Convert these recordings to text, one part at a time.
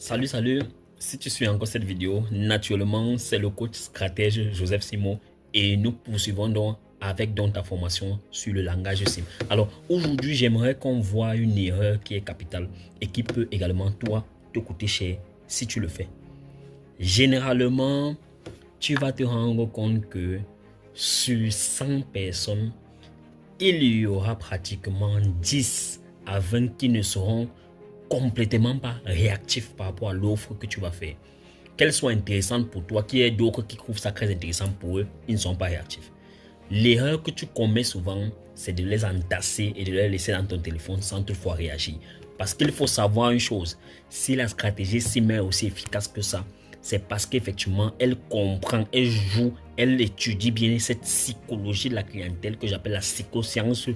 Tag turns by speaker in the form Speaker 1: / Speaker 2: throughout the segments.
Speaker 1: Salut, salut. Si tu suis encore cette vidéo, naturellement, c'est le coach stratège Joseph Simon et nous poursuivons donc avec ta formation sur le langage SIM. Alors, aujourd'hui, j'aimerais qu'on voit une erreur qui est capitale et qui peut également, toi, te coûter cher si tu le fais. Généralement, tu vas te rendre compte que sur 100 personnes, il y aura pratiquement 10 à 20 qui ne seront complètement pas réactifs par rapport à l'offre que tu vas faire. Qu'elle soit intéressante pour toi, qu'il y ait d'autres qui trouvent ça très intéressant pour eux, ils ne sont pas réactifs. L'erreur que tu commets souvent, c'est de les entasser et de les laisser dans ton téléphone sans toutefois réagir. Parce qu'il faut savoir une chose, si la stratégie SIM est aussi efficace que ça, c'est parce qu'effectivement, elle comprend, elle joue, elle étudie bien cette psychologie de la clientèle que j'appelle la psychoscience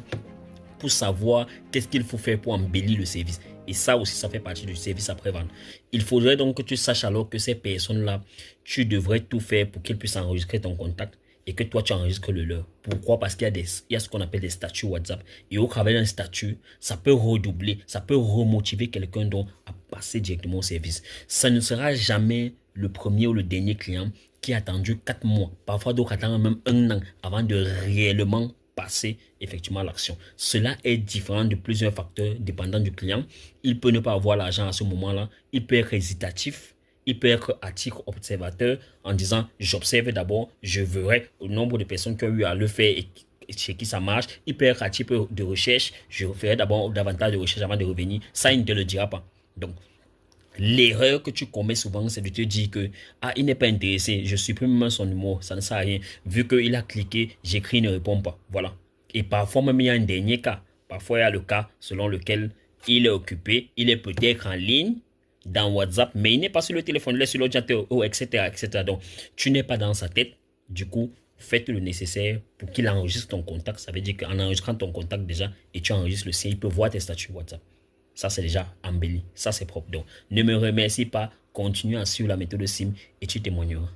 Speaker 1: pour savoir qu'est-ce qu'il faut faire pour embellir le service. Et ça aussi, ça fait partie du service après-vente. Il faudrait donc que tu saches alors que ces personnes-là, tu devrais tout faire pour qu'ils puissent enregistrer ton contact et que toi, tu enregistres le leur. Pourquoi? Parce qu'il y a ce qu'on appelle des statuts WhatsApp. Et au travers d'un statut, ça peut redoubler, ça peut remotiver quelqu'un donc à passer directement au service. Ça ne sera jamais le premier ou le dernier client qui a attendu 4 mois, parfois d'autres attendent même 1 an avant de réellement passer effectivement à l'action. Cela est différent de plusieurs facteurs dépendant du client. Il peut ne pas avoir l'argent à ce moment-là. Il peut être hésitatif. Il peut être à titre observateur en disant j'observe d'abord, je verrai le nombre de personnes qui ont eu à le faire et chez qui ça marche. Il peut être à titre de recherche. Je ferai d'abord davantage de recherche avant de revenir. Ça, il ne te le dira pas. Donc, l'erreur que tu commets souvent, c'est de te dire que il n'est pas intéressé, je supprime son numéro, ça ne sert à rien. Vu qu'il a cliqué, j'écris, il ne répond pas. Voilà. Et parfois même, il y a un dernier cas. Parfois, il y a le cas selon lequel il est occupé, il est peut-être en ligne dans WhatsApp, mais il n'est pas sur le téléphone, il est sur l'ordinateur, etc., etc. Donc, tu n'es pas dans sa tête. Du coup, faites le nécessaire pour qu'il enregistre ton contact. Ça veut dire qu'en enregistrant ton contact déjà, et tu enregistres le sien, il peut voir tes statuts WhatsApp. Ça, c'est déjà embelli. Ça, c'est propre. Donc, ne me remercie pas. Continue à suivre la méthode SIM et tu témoigneras.